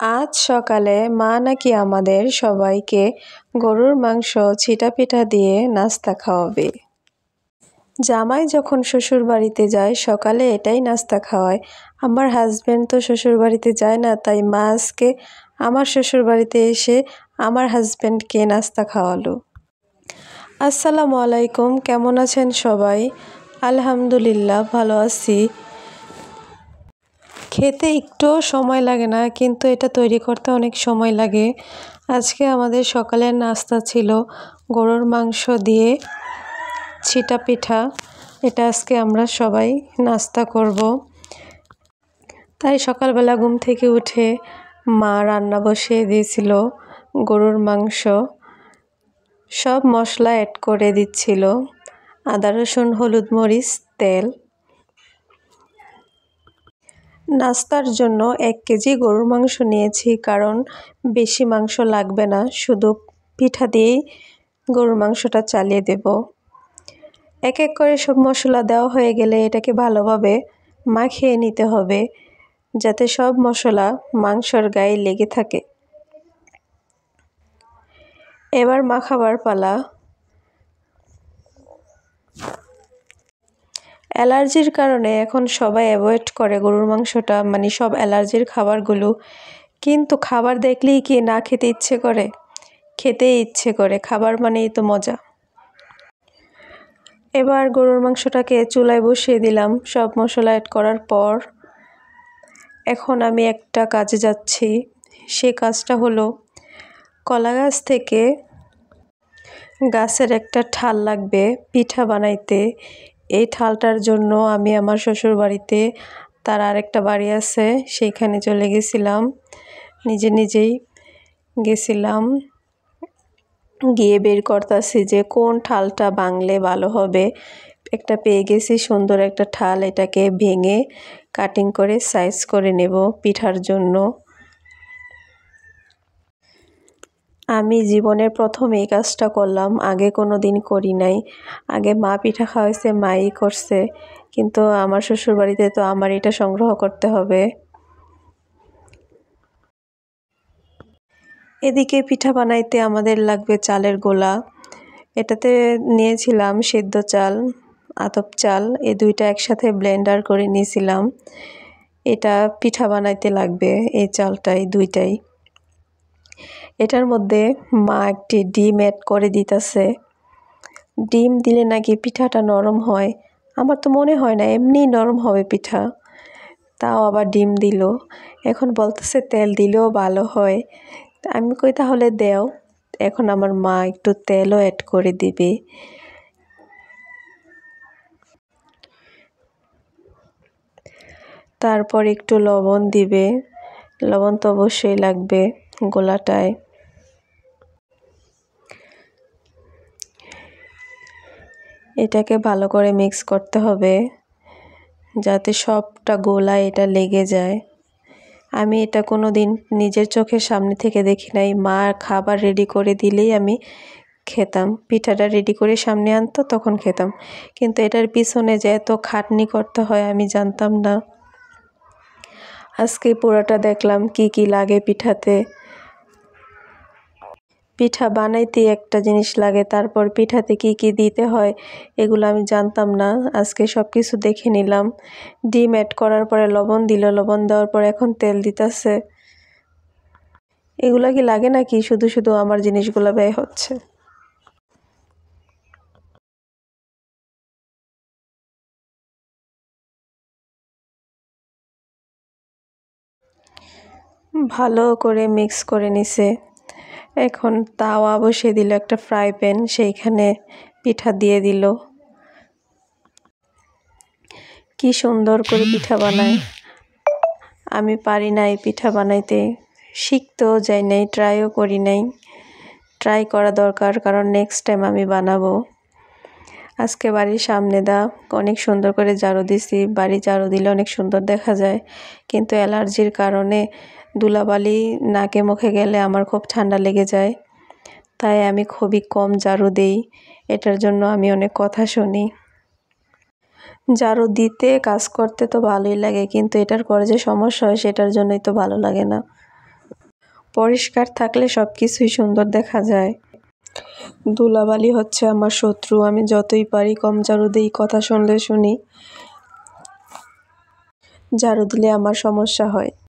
আজ সকালে মা নাকি আমাদের সবাইকে গরুর মাংস ছিটা পিঠা দিয়ে নাস্তা খাওয়াবে। জামাই যখন শ্বশুর বাড়িতে যায় সকালে এটাই নাস্তা খাওয়ায়। আমার হাজবেন্ড তো শ্বশুর বাড়িতে যায় না, তাই মা আজকে আমার শ্বশুর বাড়িতে এসে আমার হাজবেন্ডকে নাস্তা খাওয়ালো। আসসালামু আলাইকুম, কেমন আছেন সবাই? আলহামদুলিল্লাহ ভালো আছি। খেতে একটুও সময় লাগে না, কিন্তু এটা তৈরি করতে অনেক সময় লাগে। আজকে আমাদের সকালের নাস্তা ছিল গরুর মাংস দিয়ে ছিটা পিঠা। এটা আজকে আমরা সবাই নাস্তা করব। তাই সকালবেলা ঘুম থেকে উঠে মা রান্না বসিয়ে দিয়েছিল গরুর মাংস। সব মশলা অ্যাড করে দিচ্ছিল, আদা রসুন হলুদ মরিচ তেল। নাস্তার জন্য 1 কেজি গরুর মাংস নিয়েছি, কারণ বেশি মাংস লাগবে না, শুধু পিঠা দিয়েই গরুর মাংসটা চালিয়ে দেব। এক এক করে সব মশলা দেওয়া হয়ে গেলে এটাকে ভালোভাবে মাখিয়ে নিতে হবে, যাতে সব মশলা মাংসর গায়ে লেগে থাকে। এবার মাখাবার পালা। অ্যালার্জির কারণে এখন সবাই অ্যাভয়েড করে গরুর মাংসটা, মানে সব অ্যালার্জির খাবারগুলো। কিন্তু খাবার দেখলেই কি না খেতে ইচ্ছে করে? খেতেই ইচ্ছে করে, খাবার মানেই তো মজা। এবার গরুর মাংসটাকে চুলায় বসিয়ে দিলাম সব মশলা অ্যাড করার পর। এখন আমি একটা কাজে যাচ্ছি। সে কাজটা হলো, কলা গাছ থেকে গাছের একটা ঠাল লাগবে পিঠা বানাইতে। এই ঠালটার জন্য আমি আমার শ্বশুর বাড়িতে, তার আরেকটা বাড়ি আছে, সেইখানে চলে গেছিলাম। নিজেই গেছিলাম, গিয়ে বের করতেছি যে কোন ঠালটা ভাঙলে ভালো হবে। একটা পেয়ে গেছি সুন্দর একটা ঠাল, এটাকে ভেঙে কাটিং করে সাইজ করে নেব পিঠার জন্য। আমি জীবনের প্রথম এই কাজটা করলাম, আগে কোনো দিন করি নাই। আগে মা পিঠা খাওয়াইছে, মাই করছে, কিন্তু আমার শ্বশুর বাড়িতে তো আমার এটা সংগ্রহ করতে হবে। এদিকে পিঠা বানাইতে আমাদের লাগবে চালের গোলা। এটাতে নিয়েছিলাম সেদ্ধ চাল, আতপ চাল, এই দুইটা একসাথে ব্লেন্ডার করে নিয়েছিলাম। এটা পিঠা বানাইতে লাগবে এই চালটাই, দুইটাই। এটার মধ্যে মা একটি ডিম অ্যাড করে দিতেছে। ডিম দিলে নাকি পিঠাটা নরম হয়। আমার তো মনে হয় না, এমনি নরম হবে পিঠা, তাও আবার ডিম দিল। এখন বলতেছে তেল দিলেও ভালো হয়। আমি কই তাহলে দেও। এখন আমার মা একটু তেলও অ্যাড করে দিবে। তারপর একটু লবণ দিবে, লবণ তো অবশ্যই লাগবে গোলাটায়। এটাকে ভালো করে মিক্স করতে হবে, যাতে সবটা গোলায় এটা লেগে যায়। আমি এটা কোনো দিন নিজের চোখের সামনে থেকে দেখি নাই। মা খাবার রেডি করে দিলেই আমি খেতাম, পিঠাটা রেডি করে সামনে আনতো তখন খেতাম। কিন্তু এটার পিছনে যে এত খাটনি করতে হয় আমি জানতাম না। আজকে পুরোটা দেখলাম কি কি লাগে পিঠাতে। পিঠা বানাইতে একটা জিনিস লাগে, তারপর পিঠাতে কি কি দিতে হয় এগুলো আমি জানতাম না। আজকে সব কিছু দেখে নিলাম। ডিম অ্যাড করার পরে লবণ দিল, লবণ দেওয়ার পরে এখন তেল দিতেছে। এগুলা কি লাগে নাকি শুধু শুধু আমার জিনিসগুলো ব্যয় হচ্ছে? ভালো করে মিক্স করে নিছে। এখন তাওয়া বসিয়ে দিল, একটা ফ্রাই প্যান, সেইখানে পিঠা দিয়ে দিল। কি সুন্দর করে পিঠা বানায়। আমি পারি নাই পিঠা বানাইতে, শিখতেও যাই নাই, ট্রাইও করি নাই। ট্রাই করা দরকার, কারণ নেক্সট টাইম আমি বানাবো। আজকে বাড়ির সামনে অনেক সুন্দর করে ঝাড়ু দিছি। বাড়ি ঝাড়ু দিলে অনেক সুন্দর দেখা যায়, কিন্তু অ্যালার্জির কারণে ধুলাবালি নাকে মুখে গেলে আমার খুব ঠান্ডা লেগে যায়। তাই আমি খুবই কম ঝাড়ু দেই। এটার জন্য আমি অনেক কথা শুনি। ঝাড়ু দিতে কাজ করতে তো ভালোই লাগে, কিন্তু এটার পরে যে সমস্যা হয় সেটার জন্যই তো ভালো লাগে না। পরিষ্কার থাকলে সব কিছুই সুন্দর দেখা যায়। ধুলাবালি হচ্ছে আমার শত্রু, আমি যতই পারি কম ঝাড়ু দিই, কথা শুনলে শুনি, ঝাড়ু দিলে আমার সমস্যা হয়।